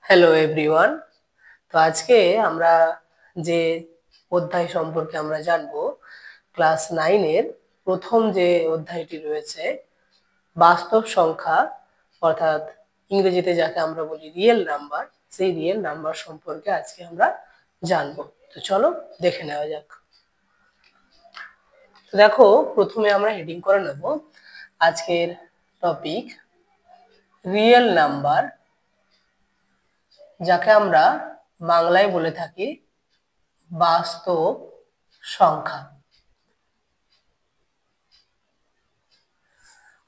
Hello everyone. তো আজকে আমরা যে অধ্যায় সম্পর্কে আমরা জানবো, ক্লাস 9 এর প্রথম যে অধ্যায়টি রয়েছে বাস্তব সংখ্যা, অর্থাৎ ইংরেজিতে যাকে আমরা বলি রিয়েল নাম্বার, সেই রিয়েল নাম্বার সম্পর্কে আজকে আমরা জানবো। তো চলো দেখে নেওয়া যাক। তো দেখো, প্রথমে আমরা হেডিং করে নেব আজকের টপিক রিয়েল নাম্বার, যাকে আমরা বাংলায় বলে থাকি বাস্তব সংখ্যা।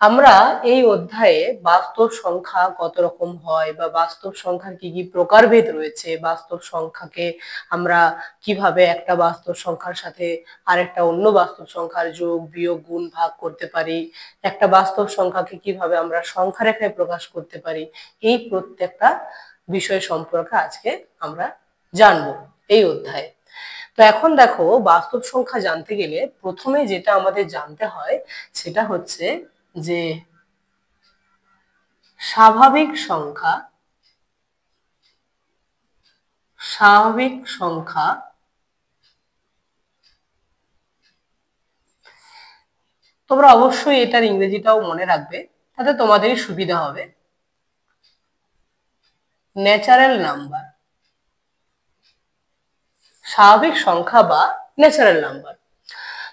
আমরা এই অধ্যায়ে বাস্তব সংখ্যা কত রকম হয় বা বাস্তব সংখ্যার কি কি প্রকারভেদ রয়েছে, বাস্তব সংখ্যাকে আমরা কিভাবে একটা বাস্তব সংখ্যার সাথে আরেকটা অন্য বাস্তব সংখ্যার যোগ বিয়োগ গুণ ভাগ করতে পারি, একটা বাস্তব সংখ্যাকে কিভাবে আমরা সংখ্যা রেখায় প্রকাশ করতে পারি, এই প্রত্যেকটা বিষয় সম্পর্কে আজকে আমরা জানবো এই অধ্যায়ে। তো এখন দেখো, বাস্তব সংখ্যা জানতে গেলে প্রথমে যেটা আমাদের জানতে হয় সেটা হচ্ছে যে স্বাভাবিক সংখ্যা তোমরা অবশ্যই এটার ইংরেজিটাও মনে রাখবে, তাতে তোমাদেরই সুবিধা হবে। ন্যাচারাল নাম্বার, স্বাভাবিক সংখ্যা বা ন্যাচারাল নাম্বার।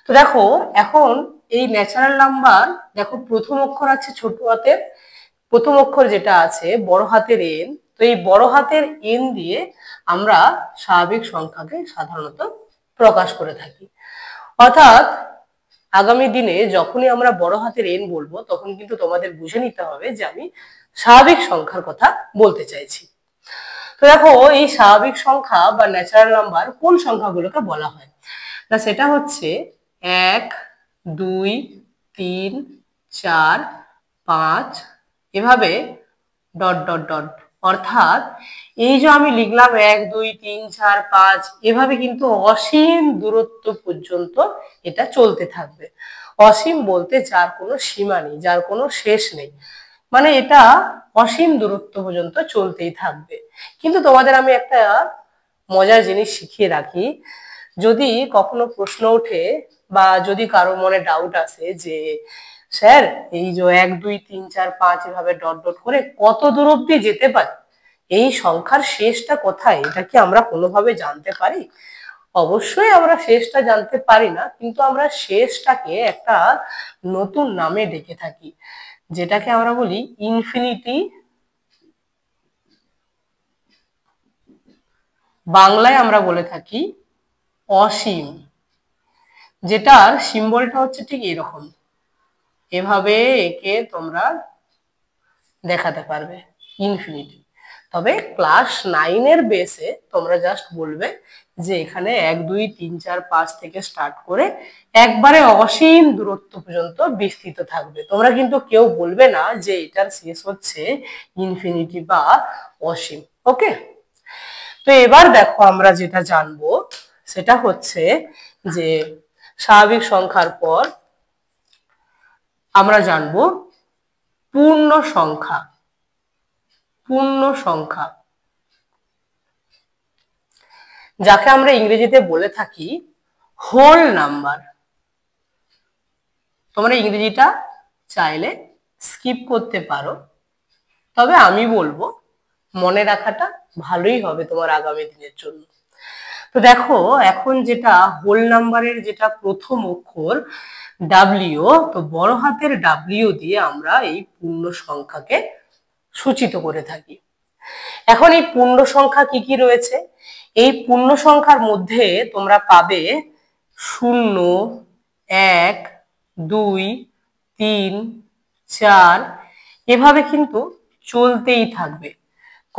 তো দেখো, এখন এই ন্যাচারাল নাম্বার, দেখো প্রথম অক্ষর আছে ছোট হাতের, প্রথম অক্ষর যেটা আছে বড় হাতের এন। তো এই বড় হাতের এন দিয়ে আমরা স্বাভাবিক সংখ্যাকে সাধারণত প্রকাশ করে থাকি। অর্থাৎ আগামী দিনে যখনই আমরা বড় হাতের এন বলবো, তখন কিন্তু তোমাদের বুঝে নিতে হবে যে আমি স্বাভাবিক সংখ্যার কথা বলতে চাইছি। তো দেখো, এই স্বাভাবিক সংখ্যা বা ন্যাচারাল নাম্বার কোন সংখ্যাগুলোকে বলা হয় না, সেটা হচ্ছে 1, 2, 3, 4, 5 এভাবে ডট ডট ডট। অর্থাৎ এই যে আমি লিখলাম 1, 2, 3, 4, 5, এভাবে কিন্তু অসীম দূরত্ব পর্যন্ত এটা চলতে থাকবে। অসীম বলতে যার কোনো সীমা নেই, যার কোনো শেষ নেই, মানে এটা অসীম দূরত্ব পর্যন্ত চলতেই থাকবে। কিন্তু তোমাদের আমি একটা মজার জিনিস শিখিয়ে রাখি, যদি কখনো প্রশ্ন ওঠে বা যদি কারো মনে ডাউট আসে যে স্যার এই যে 1, 2, 3, 4, 5 এভাবে ডট ডট করে কত দূর অব্দি যেতে পারে, এই সংখ্যার শেষটা কোথায়, এটা কি আমরা কোনোভাবে জানতে পারি? অবশ্যই আমরা শেষটা জানতে পারি না, কিন্তু আমরা শেষটাকে একটা নতুন নামে ডেকে থাকি, যেটাকে আমরা বলি ইনফিনিটি। বাংলায় আমরা বলে থাকি অসীম, যেটার সিম্বলটা হচ্ছে ঠিক এরকম, এভাবে একে তোমরা দেখাতে পারবে ইনফিনিটি। তবে ক্লাস 9 এর বেসে তোমরা জাস্ট বলবে যে এখানে 1, 2, 3, 4, 5 থেকে স্টার্ট করে একবারে অসীম দূরত্ব পর্যন্ত বিস্তৃত থাকবে। তোমরা কিন্তু কেউ বলবে না যে এটার শেষ হচ্ছে ইনফিনিটি বা অসীম। ওকে, তো এবার দেখো আমরা যেটা জানবো সেটা হচ্ছে যে স্বাভাবিক সংখ্যার পর আমরা জানবো পূর্ণ সংখ্যা। পূর্ণ সংখ্যা, যাকে আমরা ইংরেজিতে বলে থাকি হোল নাম্বার। তোমরা ইংরেজিটা চাইলে স্কিপ করতে পারো, তবে আমি বলবো মনে রাখাটা ভালোই হবে তোমার আগামী দিনের জন্য। তো দেখো, এখন যেটা হোল নাম্বারের যেটা প্রথম অক্ষর ডাব্লিউ, তো বড় হাতের ডাব্লিউ দিয়ে আমরা এই পূর্ণ সংখ্যাকে সূচিত করে থাকি। এখন এই পূর্ণ সংখ্যা কি কি রয়েছে? এই পূর্ণ সংখ্যার মধ্যে তোমরা পাবে 0, 1, 2, 3, 4 এভাবে কিন্তু চলতেই থাকবে।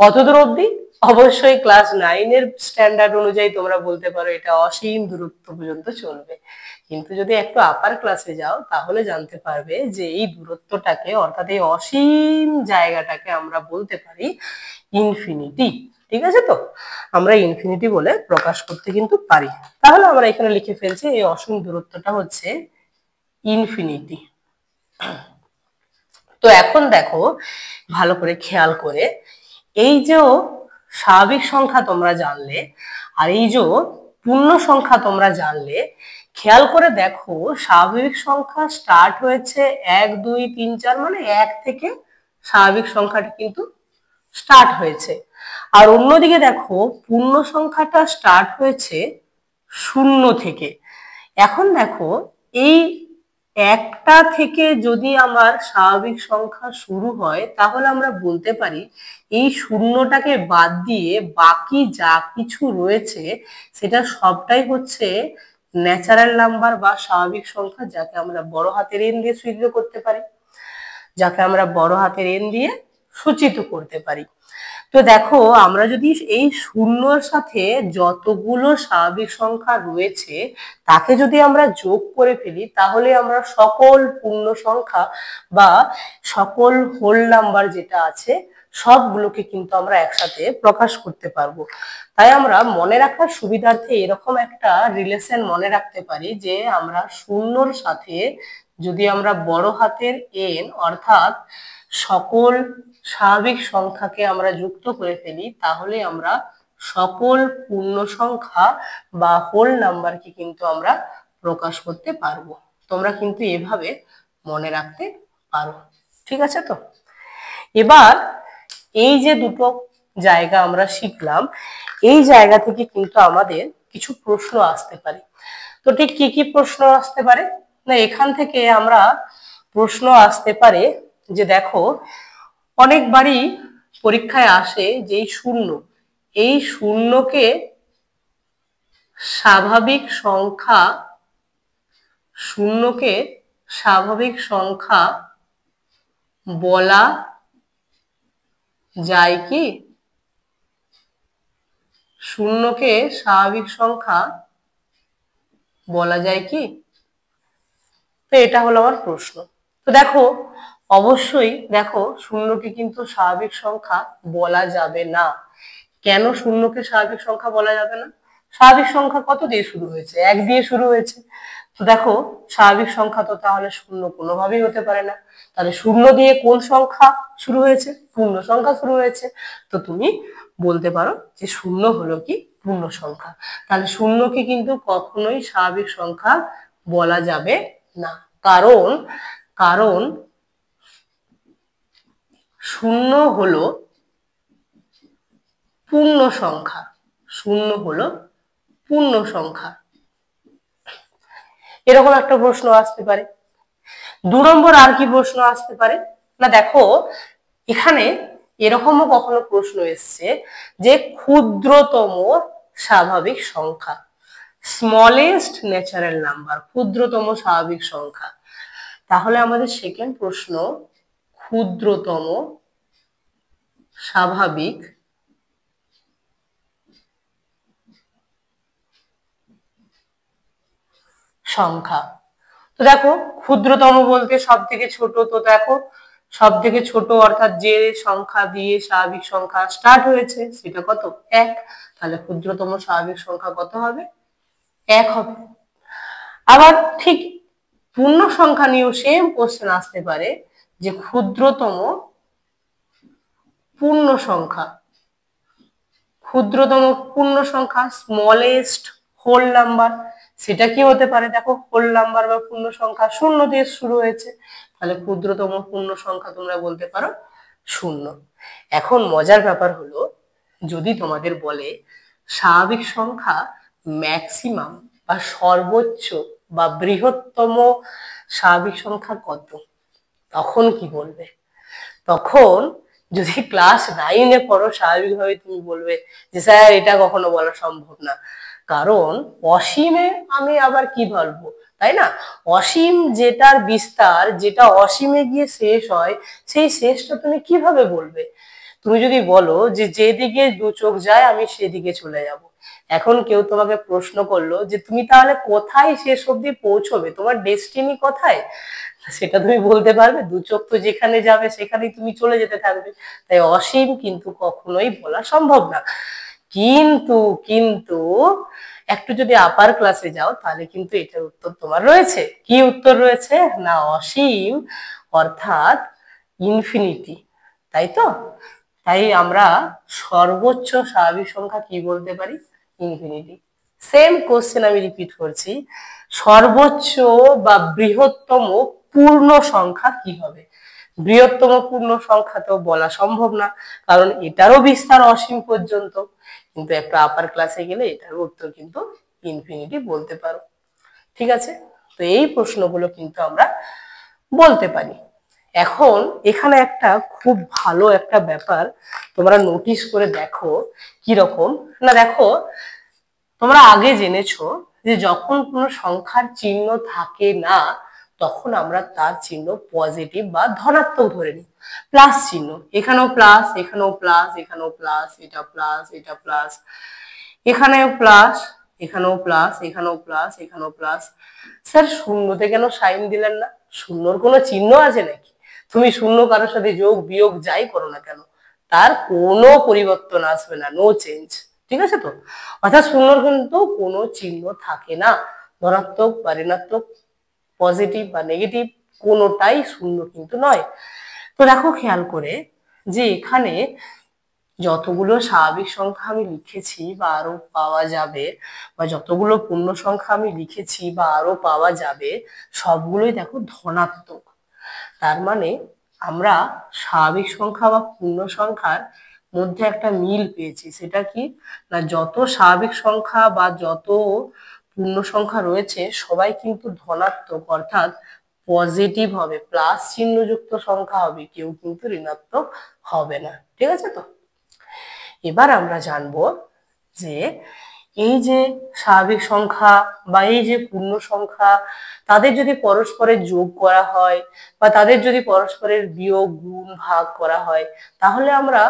কত দূর অবধি? অবশ্যই ক্লাস 9 এর স্ট্যান্ডার্ড অনুযায়ী তোমরা বলতে পারো এটা অসীম দূরত্ব পর্যন্ত চলবে। কিন্তু যদি একটু আপার ক্লাসে যাও তাহলে জানতে পারবে যে এই দূরত্বটাকে, অর্থাৎ এই অসীম জায়গাটাকে আমরা বলতে পারি ইনফিনিটি। ঠিক আছে, তো আমরা ইনফিনিটি বলে প্রকাশ করতে কিন্তু পারি। তাহলে আমরা এখানে লিখে ফেলছি এই অসীম দূরত্বটা হচ্ছে ইনফিনিটি। তো এখন দেখো ভালো করে খেয়াল করে, এই যে স্বাভাবিক সংখ্যা তোমরা জানলে আর এই যে পূর্ণ সংখ্যা তোমরা জানলে, খেয়াল করে দেখো স্বাভাবিক সংখ্যা স্টার্ট হয়েছে 1 2 3 4 মানে 1 থেকে স্বাভাবিক সংখ্যাটি কিন্তু স্টার্ট হয়েছে। আর অন্যদিকে দেখো পূর্ণ সংখ্যাটা স্টার্ট হয়েছে 0 থেকে। এখন দেখো এই একটা থেকে যদি আমার স্বাভাবিক সংখ্যা শুরু হয় তাহলে আমরা বলতে পারি এই শূন্যটাকে বাদ দিয়ে বাকি যা কিছু রয়েছে সেটা সবটাই হচ্ছে ন্যাচারাল নাম্বার বা স্বাভাবিক সংখ্যা, যাকে আমরা বড় হাতের এন দিয়ে সূচিত করতে পারি, যাকে আমরা বড় হাতের এন দিয়ে সূচিত করতে পারি। তো দেখো আমরা যদি এই শূন্যর সাথে যতগুলো স্বাভাবিক সংখ্যা রয়েছে তাকে যদি আমরা যোগ করে ফেলি তাহলে আমরা সকল পূর্ণ সংখ্যা বা সকল হোল নাম্বার যেটা আছে সবগুলোকে কিন্তু আমরা একসাথে প্রকাশ করতে পারবো। তাই আমরা মনে রাখার সুবিধার্থে এরকম একটা রিলেশন মনে রাখতে পারি যে আমরা শূন্যর সাথে যদি আমরা বড় হাতের এন অর্থাৎ সকল স্বাভাবিক সংখ্যাকে আমরা যুক্ত করে ফেলি তাহলে আমরা সকল পূর্ণ সংখ্যা বা হোল নাম্বারকে কিন্তু আমরা প্রকাশ করতে পারবো। তোমরা কিন্তু এভাবে মনে রাখতে পারো, ঠিক আছে? তো এবার এই যে দুটো জায়গা আমরা শিখলাম, এই জায়গা থেকে কিন্তু আমাদের কিছু প্রশ্ন আসতে পারে। তো ঠিক কি কি প্রশ্ন আসতে পারে না, এখান থেকে আমরা প্রশ্ন আসতে পারে যে দেখো অনেকবারই পরীক্ষায় আসে যে এই শূন্যকে স্বাভাবিক সংখ্যা বলা যায় কি? শূন্যকে স্বাভাবিক সংখ্যা বলা যায় কি? তো এটা হলো আমার প্রশ্ন। তো দেখো অবশ্যই দেখো শূন্যকে কিন্তু স্বাভাবিক সংখ্যা বলা যাবে না। কেন শূন্যকে স্বাভাবিক সংখ্যা বলা যাবে না? স্বাভাবিক সংখ্যা কত দিয়ে শুরু হয়েছে? 1 দিয়ে শুরু হয়েছে। তো দেখো স্বাভাবিক সংখ্যা তো তাহলে শূন্য কোনোভাবেই হতে পারে না। তাহলে শূন্য দিয়ে কোন সংখ্যা শুরু হয়েছে? পূর্ণ সংখ্যা শুরু হয়েছে। তো তুমি বলতে পারো যে শূন্য হলো কি পূর্ণ সংখ্যা। তাহলে শূন্যকে কিন্তু কখনোই স্বাভাবিক সংখ্যা বলা যাবে না, কারণ কারণ শূন্য হলো পূর্ণ সংখ্যা। শূন্য হলো পূর্ণ সংখ্যা। এরকম একটা প্রশ্ন আসতে পারে। 2 নম্বর আর কি প্রশ্ন আসতে পারে না, দেখো এখানে এরকমও কখনো প্রশ্ন এসছে যে ক্ষুদ্রতম স্বাভাবিক সংখ্যা, স্মলেস্ট ন্যাচারাল নাম্বার, ক্ষুদ্রতম স্বাভাবিক সংখ্যা। তাহলে আমাদের সেকেন্ড প্রশ্ন ক্ষুদ্রতম স্বাভাবিক সংখ্যা। তো দেখো ক্ষুদ্রতম বলতে সব থেকে ছোট, তো দেখো সব থেকে ছোট অর্থাৎ যে সংখ্যা দিয়ে স্বাভাবিক সংখ্যা স্টার্ট হয়েছে সেটা কত? 1। তাহলে ক্ষুদ্রতম স্বাভাবিক সংখ্যা কত হবে? 1 হবে। আবার ঠিক পূর্ণ সংখ্যা নিয়েও সেম কোশ্চেন আসতে পারে যে ক্ষুদ্রতম পূর্ণ সংখ্যা, স্মলেস্ট হোল নাম্বার, সেটা কি হতে পারে? দেখো হোল নাম্বার বা পূর্ণ সংখ্যা 0 দিয়ে শুরু হয়েছে, তাহলে ক্ষুদ্রতম পূর্ণ সংখ্যা তোমরা বলতে পারো 0। এখন মজার ব্যাপার হলো যদি তোমাদের বলে স্বাভাবিক সংখ্যা ম্যাক্সিমাম বা সর্বোচ্চ বা বৃহত্তম স্বাভাবিক সংখ্যা কত, তখন কি বলবে? তখন যদি ক্লাস 9-এ পড়ো স্বাভাবিকভাবে তুমি বলবে যে স্যার এটা কখনো বলা সম্ভব না, কারণ অসীমে আমি আবার কি বলবো, তাই না? অসীম যেটার বিস্তার, যেটা অসীমে গিয়ে শেষ হয়, সেই শেষটা তুমি কিভাবে বলবে? তুমি যদি বলো যে যেদিকে 2 চোখ যায় আমি সেদিকে চলে যাব, এখন কেউ তোমাকে প্রশ্ন করলো যে তুমি তাহলে কোথায় শেষ অবধি পৌঁছবে, তোমার ডেস্টিনি কোথায়, সেটা তুমি বলতে পারবে? 2 চোখ তো যেখানে যাবে সেখানেই তুমি চলে যেতে থাকবে। তাই অসীম কিন্তু কখনোই বলা সম্ভব না। কিন্তু কিন্তু একটু যদি আপার ক্লাসে যাও তাহলে কিন্তু এটার উত্তর তোমার রয়েছে। কি উত্তর রয়েছে? না অসীম অর্থাৎ ইনফিনিটি, তাই তো? তাই আমরা সর্বোচ্চ স্বাভাবিক সংখ্যা কি বলতে পারি? ইনফিনিটি। সেম কোশ্চেন আমি রিপিট করছি, সর্বোচ্চ বা বৃহত্তম পূর্ণ সংখ্যা কি হবে? বৃহত্তম পূর্ণ সংখ্যা তো বলা সম্ভব না, কারণ এটারও বিস্তার অসীম পর্যন্ত, কিন্তু একটা আপার ক্লাসে গেলে এটার উত্তর কিন্তু ইনফিনিটি বলতে পারো। ঠিক আছে, তো এই প্রশ্নগুলো কিন্তু আমরা বলতে পারি। এখন এখানে একটা খুব ভালো একটা ব্যাপার তোমরা নোটিস করে দেখো, কি রকম না, দেখো তোমরা আগে জেনেছো যে যখন কোনো সংখ্যার চিহ্ন থাকে না তখন আমরা তার চিহ্ন পজিটিভ বা ধনাত্মক ধরে নিই। প্লাস চিহ্ন, এখানেও প্লাস, এখানেও প্লাস, এখানেও প্লাস, এটা প্লাস, এটা প্লাস, এখানেও প্লাস, এখানেও প্লাস, এখানেও প্লাস, এখানেও প্লাস। স্যার শূন্যতে কেন সাইন দিলেন না? শূন্যর কোনো চিহ্ন আছে নাকি? তুমি শূন্য কারোর সাথে যোগ বিয়োগ যাই করো না কেন, তার কোনো পরিবর্তন আসবে না, নো চেঞ্জ। ঠিক আছে তো, অর্থাৎ শূন্যর কিন্তু কোনো চিহ্ন থাকে না, ধনাত্মক বা ঋণাত্মক, পজিটিভ বা নেগেটিভ, কোনোটাই শূন্য কিন্তু নয়। তো দেখো খেয়াল করে যে এখানে যতগুলো স্বাভাবিক সংখ্যা আমি লিখেছি বা আরো পাওয়া যাবে, বা যতগুলো পূর্ণ সংখ্যা আমি লিখেছি বা আরো পাওয়া যাবে, সবগুলোই দেখো ধনাত্মক। তার মানে আমরা স্বাভাবিক সংখ্যা বা পূর্ণ সংখ্যার মধ্যে একটা মিল পেয়েছি। সেটা কি না, যত স্বাভাবিক সংখ্যা বা যত পূর্ণ সংখ্যা রয়েছে সবাই কিন্তু ধনাত্মক, অর্থাৎ পজিটিভ হবে, প্লাস চিহ্নযুক্ত সংখ্যা হবে, কেউ কিন্তু ঋণাত্মক হবে না। ঠিক আছে তো, এবার আমরা জানবো যে এই যে স্বাভাবিক সংখ্যা বা এই যে পূর্ণ সংখ্যা, তাদের যদি পরস্পরের যোগ করা হয় বা তাদের যদি পরস্পরের বিয়োগ গুণ ভাগ করা হয়, তাহলে আমরা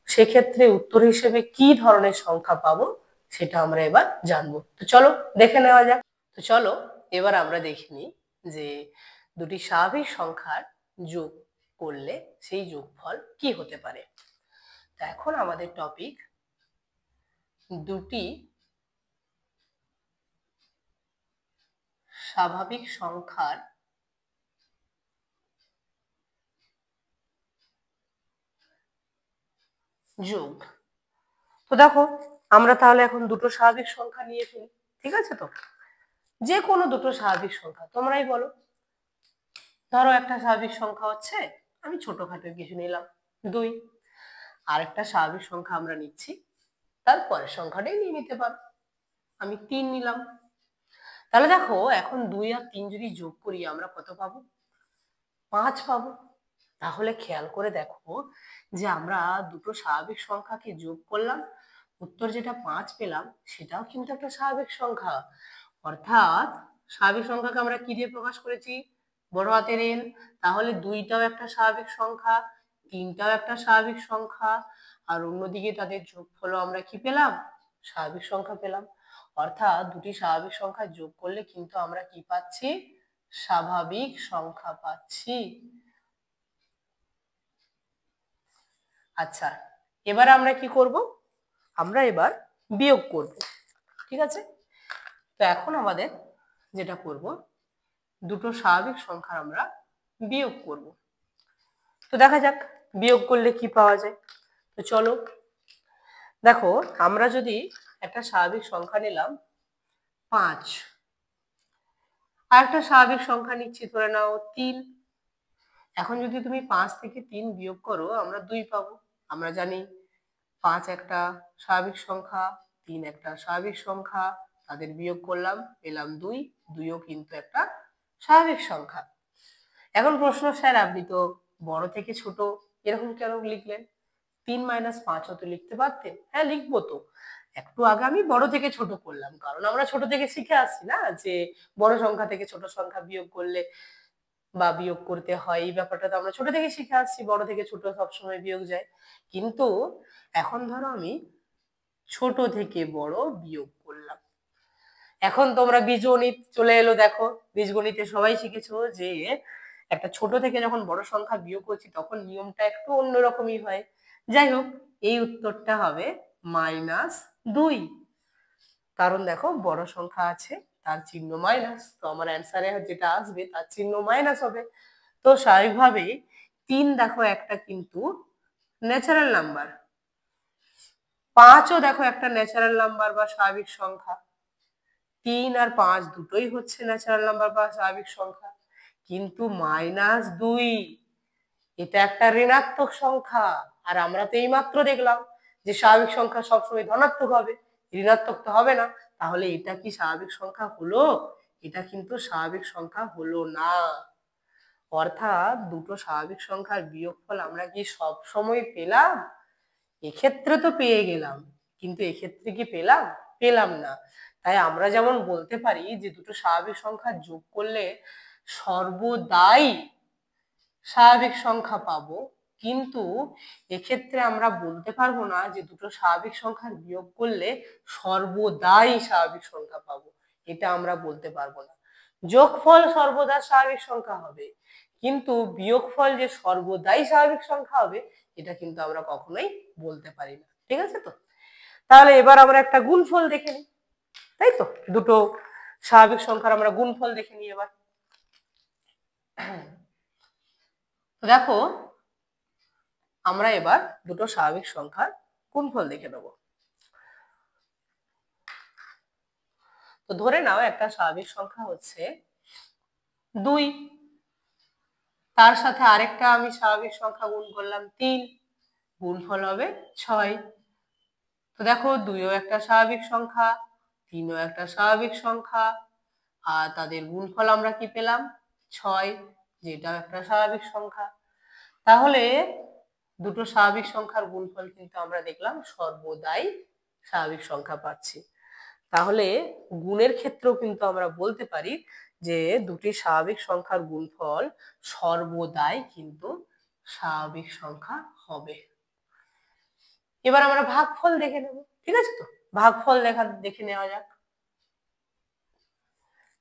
সেক্ষেত্রে উত্তর হিসেবে কি ধরনের সংখ্যা পাবো সেটা আমরা এবার জানবো। তো চলো দেখে নেওয়া যাক। তো চলো এবার আমরা দেখে নিই যে দুটি স্বাভাবিক সংখ্যার যোগ করলে সেই যোগফল কি হতে পারে। তো এখন আমাদের টপিক দুটি স্বাভাবিক সংখ্যার যোগ। তো দেখো আমরা তাহলে এখন দুটো স্বাভাবিক সংখ্যা নিয়ে ফেলি। ঠিক আছে তো, যে কোনো দুটো স্বাভাবিক সংখ্যা তোমরাই বলো। ধরো একটা স্বাভাবিক সংখ্যা হচ্ছে, আমি ছোটখাটো কিছু নিলাম 2, আর একটা স্বাভাবিক সংখ্যা আমরা নিচ্ছি, তার পরের সংখ্যাটাই নিয়ে নিতে পারো, আমি 3 নিলাম। তাহলে দেখো এখন 2 আর 3 যদি যোগ করি আমরা কত পাবো? 5 পাবো। তাহলে খেয়াল করে দেখো যে আমরা দুটো স্বাভাবিক সংখ্যাকে যোগ করলাম, উত্তর যেটা 5 পেলাম সেটাও কিন্তু একটা স্বাভাবিক সংখ্যা। অর্থাৎ স্বাভাবিক সংখ্যাকে আমরা কি দিয়ে প্রকাশ করেছি? বড় হাতের এন। তাহলে 2টাও একটা স্বাভাবিক সংখ্যা, 3টাও একটা স্বাভাবিক সংখ্যা, আর অন্যদিকে তাদের যোগফলও আমরা কি পেলাম? স্বাভাবিক সংখ্যা পেলাম। অর্থাৎ দুটি স্বাভাবিক সংখ্যা যোগ করলে কিন্তু আমরা কি পাচ্ছি? স্বাভাবিক সংখ্যা পাচ্ছি। আচ্ছা, এবার আমরা কি করব? আমরা এবার বিয়োগ করব। ঠিক আছে, তো এখন আমাদের যেটা করব, দুটো স্বাভাবিক সংখ্যার আমরা বিয়োগ করব। তো দেখা যাক বিয়োগ করলে কি পাওয়া যায়। তো চলো দেখো, আমরা যদি একটা স্বাভাবিক সংখ্যা নিলাম 5, আর একটা স্বাভাবিক সংখ্যা নিচ্ছি ধরে নাও 3। এখন যদি তুমি 5 থেকে 3 বিয়োগ করো আমরা 2 পাবো। আমরা জানি 5 একটা স্বাভাবিক সংখ্যা, 3 একটা স্বাভাবিক সংখ্যা, তাদের বিয়োগ করলাম পেলাম 2, 2ও কিন্তু একটা স্বাভাবিক সংখ্যা। এখন প্রশ্ন, স্যার আপনি তো বড় থেকে ছোট এরকম কেন লিখলেন? 3 - 5ও তো লিখতে পারতেন। হ্যাঁ লিখবো তো, একটু আগে আমি বড় থেকে ছোট করলাম, কারণ আমরা ছোট থেকে শিখে আসছি না যে বড় সংখ্যা থেকে ছোট সংখ্যা বিয়োগ করলে বা বিয়োগ করতে হয়, এই ব্যাপারটা তো আমরা ছোট থেকে শিখে আসছি, বড় থেকে ছোট সবসময় বিয়োগ যায়। কিন্তু এখন ধরো আমি ছোট থেকে বড় বিয়োগ করলাম। এখন তোমরা বীজগণিত চলে এলো, দেখো বীজগণিতে সবাই শিখেছো যে একটা ছোট থেকে যখন বড় সংখ্যা বিয়োগ করছি তখন নিয়মটা একটু অন্যরকমই হয়। যাই হোক, এই উত্তরটা হবে -2, কারণ দেখো বড় সংখ্যা আছে তার চিহ্ন মাইনাস, তো আমার অ্যান্সারে যেটা আসবে তার চিহ্ন মাইনাস হবে। তো স্বাভাবিকভাবেই 3 দেখো একটা কিন্তু ন্যাচারাল নাম্বার। 5ও দেখো একটা ন্যাচারাল নাম্বার বা স্বাভাবিক সংখ্যা। 3 আর 5 দুটোই হচ্ছে ন্যাচারাল নাম্বার বা স্বাভাবিক সংখ্যা। কিন্তু -2 এটা একটা ঋণাত্মক সংখ্যা। আর আমরা তো এইমাত্র দেখলাম যে স্বাভাবিক সংখ্যা সবসময় ধনাত্মক হবে, ঋণাত্মক তো হবে না। তাহলে এটা কি স্বাভাবিক সংখ্যা হলো? এটা কিন্তু স্বাভাবিক সংখ্যা হলো না। অর্থাৎ দুটো স্বাভাবিক সংখ্যার বিয়োগফল আমরা কি সব সময় পেলাম? এক্ষেত্রে তো পেয়ে গেলাম, কিন্তু এক্ষেত্রে কি পেলাম? পেলাম না। তাই আমরা যেমন বলতে পারি যে দুটো স্বাভাবিক সংখ্যা যোগ করলে সর্বদাই স্বাভাবিক সংখ্যা পাবো, কিন্তু এক্ষেত্রে আমরা বলতে পারবো না যে দুটো স্বাভাবিক সংখ্যার বিয়োগ করলে সর্বদাই স্বাভাবিক সংখ্যা পাবো। এটা আমরা বলতে পারবো না। যোগফল সর্বদা স্বাভাবিক সংখ্যা হবে, কিন্তু বিয়োগফল যে সর্বদাই স্বাভাবিক সংখ্যা হবে এটা কিন্তু আমরা কখনোই বলতে পারি না। ঠিক আছে তো? তাহলে এবার আমরা একটা গুণফল দেখে নিই, তাই তো? দুটো স্বাভাবিক সংখ্যার আমরা গুণফল দেখে নিই এবার। দেখো, আমরা এবার দুটো স্বাভাবিক সংখ্যার গুণফল দেখে নেব। তো ধরে নাও একটা স্বাভাবিক সংখ্যা হচ্ছে 2, তার সাথে আরেকটা আমি স্বাভাবিক সংখ্যা গুণ করলাম 3, গুণফল হবে 6। তো দেখো 2ও একটা স্বাভাবিক সংখ্যা, 3ও একটা স্বাভাবিক সংখ্যা, আর তাদের গুণফল আমরা কি পেলাম? 6, যেটা একটা স্বাভাবিক সংখ্যা। তাহলে দুটো স্বাভাবিক সংখ্যার গুণফল কিন্তু আমরা দেখলাম সর্বদাই স্বাভাবিক সংখ্যা পাচ্ছি। তাহলে গুণের ক্ষেত্রেও কিন্তু আমরা বলতে পারি যে দুটি স্বাভাবিক সংখ্যার গুণফল সর্বদাই কিন্তু স্বাভাবিক সংখ্যা হবে। এবার আমরা ভাগফল দেখে নেব, ঠিক আছে তো? ভাগফল দেখে নেওয়া যাক।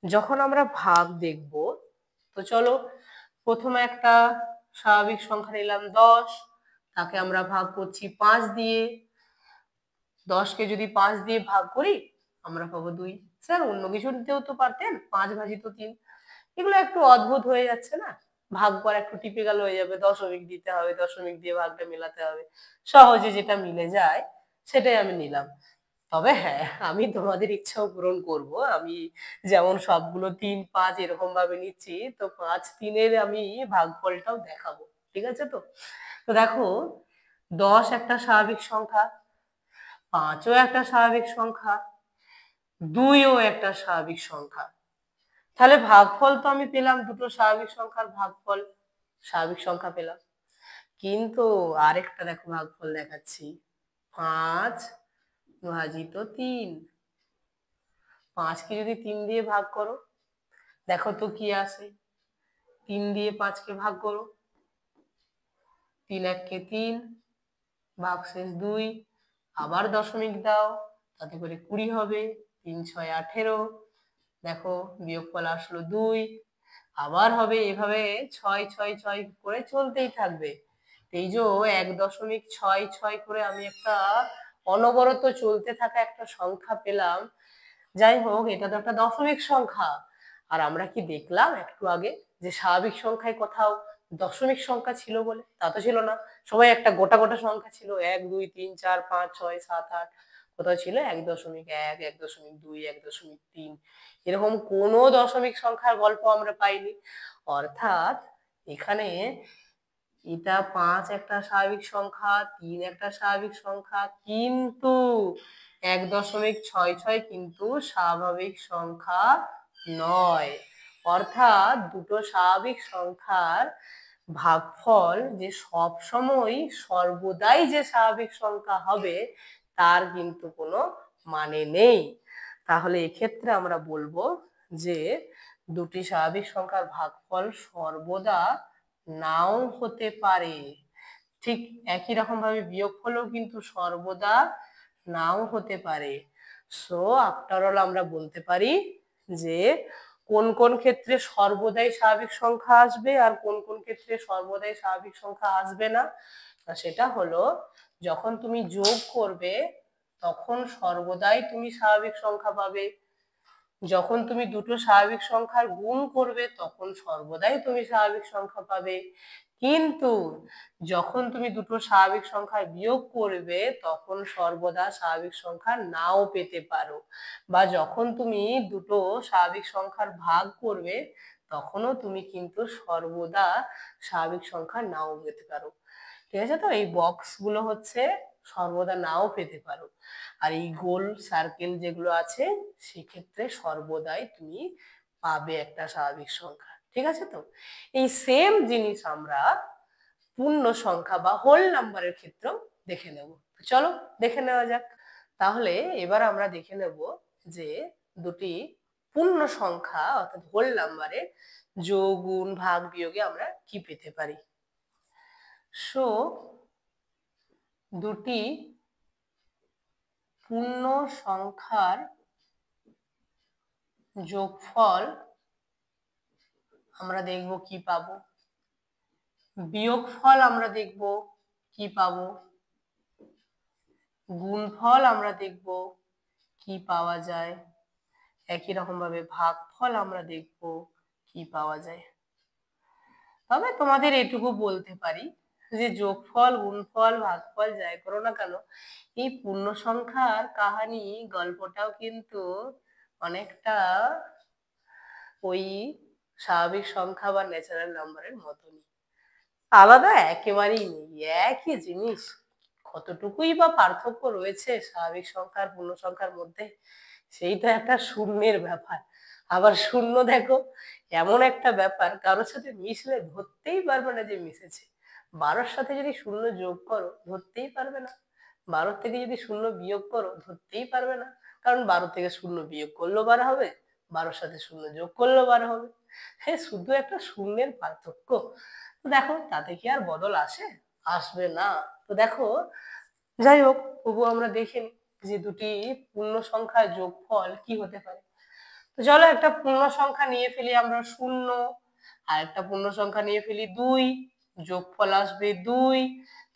যখন আমরা ভাগ দেখব, তো চলো প্রথমে একটা স্বাভাবিক সংখ্যা নিলাম 10, তাকে আমরা ভাগ করছি 5 দিয়ে। 10কে যদি 5 দিয়ে ভাগ করি আমরা পাবো 2। স্যার অন্য কিছু দিতেও তো পারতেন, 5 ভাজিত 3। এগুলো একটু অদ্ভুত হয়ে যাচ্ছে না? ভাগ করা একটু টিপিক্যাল হয়ে যাবে, দশমিক দিতে হবে, দশমিক দিয়ে ভাগটা মেলাতে হবে। সহজে যেটা মিলে যায় সেটাই আমি নিলাম। তবে হ্যাঁ, আমি তোমাদের ইচ্ছাও পূরণ করব। আমি যেমন সবগুলো 3, 5 এরকম ভাবে নিচ্ছি, তো 5, 3-এর আমি ভাগফলটাও দেখাবো। ঠিক আছে তো? তো দেখো, 10 একটা স্বাভাবিক সংখ্যা, 5ও একটা স্বাভাবিক সংখ্যা, 2ও একটা স্বাভাবিক সংখ্যা। তাহলে ভাগফল তো আমি পেলাম দুটো স্বাভাবিক সংখ্যার ভাগফল, স্বাভাবিক সংখ্যা পেলাম। কিন্তু আরেকটা দেখো ভাগফল দেখাচ্ছি, 5 ভাজিত 3। 5কে যদি 3 দিয়ে ভাগ করো, দেখো তো কি আসে। 3 দিয়ে 5কে ভাগ করো, 3 1-কে 3, ভাগশেষ 2, আবার দশমিক দাও, তাতে করে 20 হবে। 3 6 18, দেখো বিয়োগফল আসলো 2, আবার হবে। এভাবে 6 6 6 করে চলতেই থাকবে। এই যে 1.66 করে আমি একটা অনবরত চলতে থাকা একটা সংখ্যা পেলাম। যাই হোক, এটা তো একটা দশমিক সংখ্যা। আর আমরা কি দেখলাম একটু আগে যে স্বাভাবিক সংখ্যায় কোথাও দশমিক সংখ্যা ছিল বলে? তা তো ছিল না, সবাই একটা গোটা গোটা সংখ্যা ছিল, 1 2 3 4 5 6 7 8। কোথাও ছিল 1.1 1.2 1.3, এরকম কোনো দশমিক সংখ্যার গল্প আমরা পাইনি। অর্থাৎ এখানে এটা 5 একটা স্বাভাবিক সংখ্যা, 3 একটা স্বাভাবিক সংখ্যা, কিন্তু 1.66 কিন্তু স্বাভাবিক সংখ্যা নয়। অর্থাৎ দুটো স্বাভাবিক সংখ্যার ভাগফল যে সব সময় সর্বদাই যে স্বাভাবিক সংখ্যা হবে তার কিন্তু কোনো মানে নেই। তাহলে এক্ষেত্রে আমরা বলবো যে দুটি স্বাভাবিক সংখ্যার ভাগফল সর্বদা নাও হতে পারে। ঠিক একই রকম ভাবে বিয়োগফলও কিন্তু সর্বদা নাও হতে পারে। সো আফটার অল আমরা বলতে পারি যে কোন কোন ক্ষেত্রে সর্বদাই স্বাভাবিক সংখ্যা আসবে আর কোন কোন ক্ষেত্রে সর্বদাই স্বাভাবিক সংখ্যা আসবে না। সেটা হলো, যখন তুমি যোগ করবে তখন সর্বদাই তুমি স্বাভাবিক সংখ্যা পাবে। যখন তুমি দুটো স্বাভাবিক সংখ্যার গুণ করবে তখন সর্বদাই তুমি স্বাভাবিক সংখ্যা পাবে। কিন্তু যখন তুমি দুটো স্বাভাবিক সংখ্যার বিয়োগ করবে তখন সর্বদা স্বাভাবিক সংখ্যা নাও পেতে পারো, বা যখন তুমি দুটো স্বাভাবিক সংখ্যার ভাগ করবে তখনও তুমি কিন্তু সর্বদা স্বাভাবিক সংখ্যা নাও পেতে পারো। ঠিক আছে, তো এই বক্স গুলো হচ্ছে সর্বদা নাও পেতে পারো, আর এই গোল সার্কেল যেগুলো আছে সেক্ষেত্রে সর্বদাই তুমি পাবে একটা স্বাভাবিক সংখ্যা। ঠিক আছে, তো এই সেম জিনিস আমরা পূর্ণ সংখ্যা বা হোল নাম্বারের ক্ষেত্রেও দেখে নেব। চলো দেখে নেওয়া যাক। তাহলে এবার আমরা দেখে নেব যে দুটি পূর্ণ সংখ্যা অর্থাৎ হোল নাম্বারে যোগ গুণ ভাগ বিয়োগে আমরা কি পেতে পারি। সো দুটি পূর্ণ সংখ্যার যোগফল আমরা দেখব কি পাবো, বিয়োগফল আমরা দেখব কি পাবো, গুণফল আমরা দেখব কি পাওয়া যায়, একই রকম ভাবে ভাগফল আমরা দেখব কি পাওয়া যায়। তবে তোমাদের এটুকু বলতে পারি যে যোগফল গুণফল ভাগফল যাই করো না কেন, এই পূর্ণ সংখ্যার কাহানি গল্পটাও কিন্তু অনেকটা ওই স্বাভাবিক সংখ্যা বা ন্যাচারাল নাম্বারের মতনই, আলাদা একেবারেই নেই, একই জিনিস। কতটুকুই বা পার্থক্য রয়েছে স্বাভাবিক সংখ্যা আর পূর্ণ সংখ্যার মধ্যে, সেই তো একটা শূন্যের ব্যাপার। আবার শূন্য দেখো এমন একটা ব্যাপার কারোর সাথে মিশলে ধরতেই পারবে না যে মিশেছে। 12-র সাথে যদি শূন্য যোগ করো ধরতেই পারবে না, 12 থেকে যদি শূন্য বিয়োগ করো ধরতেই পারবে না, কারণ 12 থেকে শূন্য বিয়োগ করলেও 12 হবে, 12-র সাথে শূন্য যোগ করলেও 12 হবে। হ্যাঁ, শুধু একটা শূন্যের পার্থক্য। তো দেখো তাতে কি আর বদল আসে? আসবে না। তো দেখো, যাই হোক তবু আমরা দেখে নিই যে দুটি পূর্ণ সংখ্যার যোগফল কি হতে পারে। তো চলো একটা পূর্ণ সংখ্যা নিয়ে ফেলি আমরা 0, আর একটা পূর্ণ সংখ্যা নিয়ে ফেলি 2, যোগফল আসবে 2।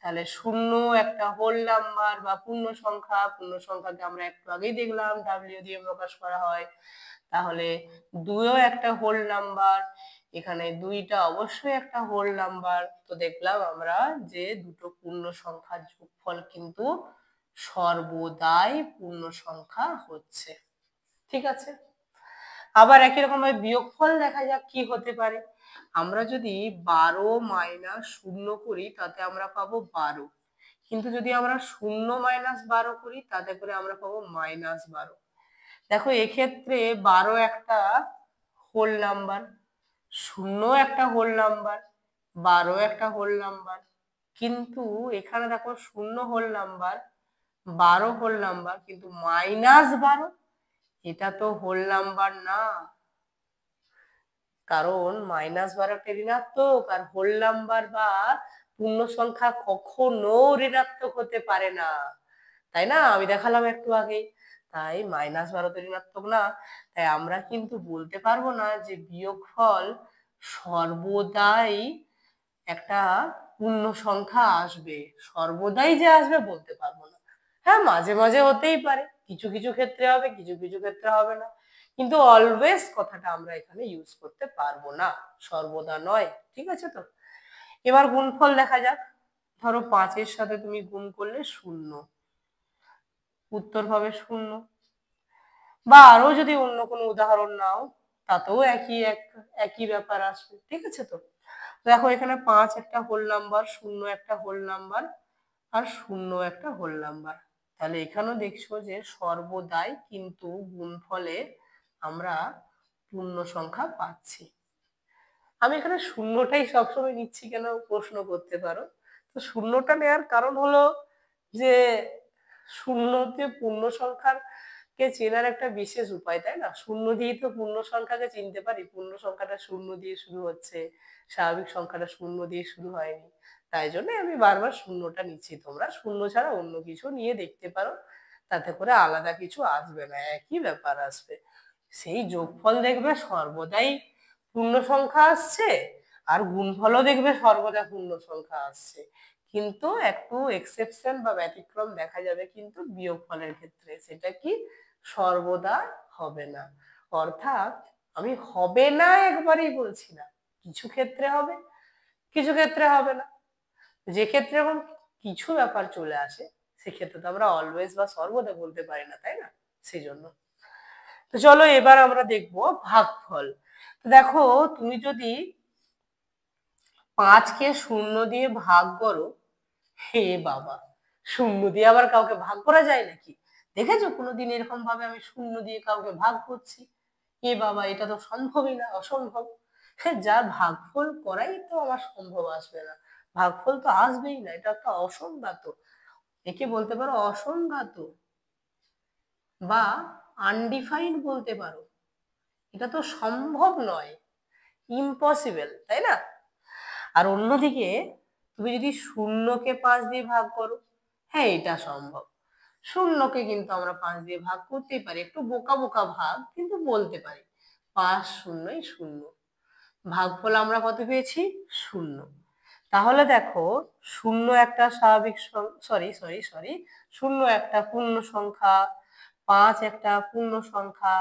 তাহলে 0 একটা হোল নাম্বার বা পূর্ণ সংখ্যা, পূর্ণ সংখ্যাকে আমরা একটু আগেই দেখলাম ডাব্লিউ দিয়ে প্রকাশ করা হয়, তাহলে 2ও একটা হোল নাম্বার, এখানে 2টা অবশ্যই একটা হোল নাম্বার। তো দেখলাম আমরা যে দুটো পূর্ণ সংখ্যার যোগফল কিন্তু সর্বদাই পূর্ণ সংখ্যা হচ্ছে। ঠিক আছে, আবার একই রকম ভাবে বিয়োগফল দেখা যাক কি হতে পারে। আমরা যদি 12 মাইনাস 0 করি তাতে আমরা পাবো 12, কিন্তু যদি আমরা 0 মাইনাস 12 করি তাতে করে আমরা পাবো -12। দেখো এক্ষেত্রে 12 একটা হোল নাম্বার, 0 একটা হোল নাম্বার, 12 একটা হোল নাম্বার, কিন্তু এখানে দেখো 0 হোল নাম্বার, 12 হোল নাম্বার, কিন্তু -12 এটা তো হোল নাম্বার না, কারণ -12 একটা ঋণাত্মক, আর হোল নাম্বার বা পূর্ণ সংখ্যা কখনো ঋণাত্মক হতে পারে না, তাই না? আমি দেখালাম একটু আগে। তাই -12 তো ঋণাত্মক না, তাই আমরা কিন্তু বলতে পারবো না যে বিয়োগফল সর্বদাই একটা পূর্ণ সংখ্যা আসবে, সর্বদাই যে আসবে বলতে পারবো না। হ্যাঁ, মাঝে মাঝে হতেই পারে, কিছু কিছু ক্ষেত্রে হবে, কিছু কিছু ক্ষেত্রে হবে না, কিন্তু অলওয়েজ কথাটা আমরা এখানে ইউজ করতে পারবো না, সর্বদা নয়। ঠিক আছে, তো এবার গুণফল দেখা যাক। ধরো 5-এর সাথে তুমি গুণ করলে 0, উত্তর পাবে 0। বা আরো যদি অন্য কোনো উদাহরণ নাও তাতেও একই ব্যাপার আসবে। ঠিক আছে, তো দেখো এখানে 5 একটা হোল নাম্বার, 0 একটা হোল নাম্বার, আর 0 একটা হোল নাম্বার, তাহলে এখানেও দেখছো যে সর্বদাই কিন্তু গুণফলে আমরা পূর্ণ সংখ্যা পাচ্ছি। আমি এখানে শূন্যটাই সবসময় নিচ্ছি কেন প্রশ্ন করতে পারো। তো শূন্যটা নেওয়ার কারণ হলো যে শূন্যতে পূর্ণ সংখ্যার কে চেনার একটা বিশেষ উপায়, তাই না? শূন্য দিয়েই তো পূর্ণ সংখ্যাকে চিনতে পারি, পূর্ণ সংখ্যাটা 0 দিয়ে শুরু হচ্ছে, স্বাভাবিক সংখ্যাটা 0 দিয়ে শুরু হয়নি, তাই জন্য আমি বারবার শূন্যটা নিচ্ছি। তোমরা শূন্য ছাড়া অন্য কিছু নিয়ে দেখতে পারো, তাতে করে আলাদা কিছু আসবে না, একই ব্যাপার আসবে। সেই যোগফল দেখবে সর্বদাই পূর্ণ সংখ্যা আসছে, আর গুণফলও দেখবে সর্বদা পূর্ণ সংখ্যা আসছে, কিন্তু একটু এক্সেপশন বা ব্যতিক্রম দেখা যাবে কিন্তু বিয়োগফলের ক্ষেত্রে, সেটা কি সর্বদা হবে না। অর্থাৎ আমি হবে না একবারেই বলছি না, কিছু ক্ষেত্রে হবে, কিছু ক্ষেত্রে হবে না। যে ক্ষেত্রে এরকম কিছু ব্যাপার চলে আসে সেক্ষেত্রে তো আমরা অলওয়েজ বা সর্বদা বলতে পারি না, তাই না? সেই জন্য তো চলো এবার আমরা দেখবো ভাগফল। তো দেখো, তুমি যদি 5কে 0 দিয়ে ভাগ করো, হে বাবা, 0 দিয়ে আবার কাউকে ভাগ করা যায় নাকি? দেখেছো কোনোদিন এরকম ভাবে আমি 0 দিয়ে কাউকে ভাগ করছি? এ বাবা, এটা তো সম্ভবই না, অসম্ভব। হ্যাঁ, যার ভাগফল করাই তো আমার সম্ভব আসবে না, ভাগফল তো আসবেই না, এটা একটা অসংজ্ঞাত, একে বলতে পারো অসংজ্ঞাত বা আনডিফাইন্ড বলতে পারো। এটা তো সম্ভব নয়, ইম্পসিবল, তাই না? আর অন্যদিকে তুমি যদি 0কে 5 দিয়ে ভাগ করো, হ্যাঁ এটা সম্ভব। 0কে কিন্তু আমরা 5 দিয়ে ভাগ করতেই পারি, একটু বোকা বোকা ভাগ, কিন্তু বলতে পারি 5 শূন্যই 0। ভাগফল আমরা কত পেয়েছি? 0। তাহলে দেখো, 0 একটা স্বাভাবিক, সরি সরি সরি 0 একটা পূর্ণ সংখ্যা, 5 একটা পূর্ণ সংখ্যা,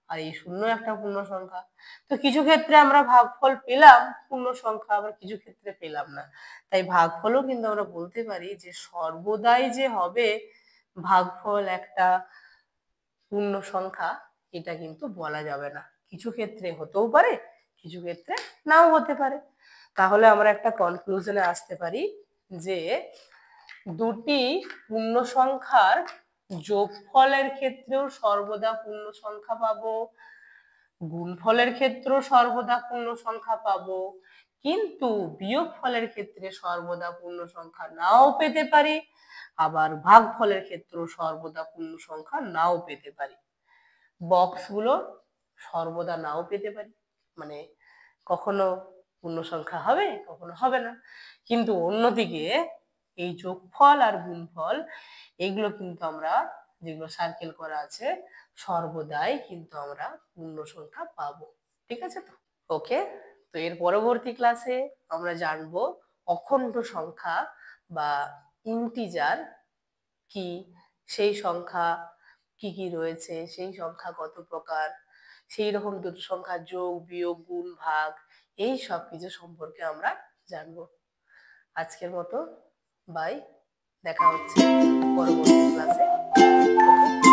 আর এই 0 একটা পূর্ণ সংখ্যা। তো কিছু ক্ষেত্রে আমরা ভাগফল পেলাম পূর্ণ সংখ্যা, আবার কিছু ক্ষেত্রে পেলাম না। তাই ভাগফলও কিন্তু আমরা বলতে পারি যে সর্বদাই যে হবে ভাগফল একটা পূর্ণ সংখ্যা, এটা কিন্তু বলা যাবে না। কিছু ক্ষেত্রে হতেও পারে, কিছু ক্ষেত্রে নাও হতে পারে। তাহলে আমরা একটা কনক্লুশনে আসতে পারি যে দুটি পূর্ণ সংখ্যার যোগফলের ক্ষেত্রেও সর্বদা পূর্ণ সংখ্যা পাবো, গুণফলের ক্ষেত্রেও সর্বদা পূর্ণ সংখ্যা পাবো, কিন্তু বিয়োগফলের ক্ষেত্রে সর্বদা পূর্ণ সংখ্যা নাও পেতে পারি, আবার ভাগফলের ক্ষেত্রেও সর্বদা পূর্ণ সংখ্যা নাও পেতে পারি। বক্সগুলো সর্বদা নাও পেতে পারি, মানে কখনো পূর্ণ সংখ্যা হবে, কখনো হবে না। কিন্তু অন্যদিকে এই যোগফল আর গুণফল, এগুলো কিন্তু আমরা, যেগুলো সার্কেল করা আছে, সর্বদাই কিন্তু আমরা পূর্ণ সংখ্যা পাবো। ঠিক আছে তো? ওকে। তো এর পরবর্তী ক্লাসে আমরা জানবো অখণ্ড সংখ্যা বা ইন্টিজার কি, সেই সংখ্যা কি কি রয়েছে, সেই সংখ্যা কত প্রকার, সেই রকম দুটো সংখ্যা যোগ বিয়োগ গুণ ভাগ, এই সব কিছু সম্পর্কে আমরা জানবো। আজকের মতো বাই, দেখা হচ্ছে পরবর্তী ক্লাসে। ওকে।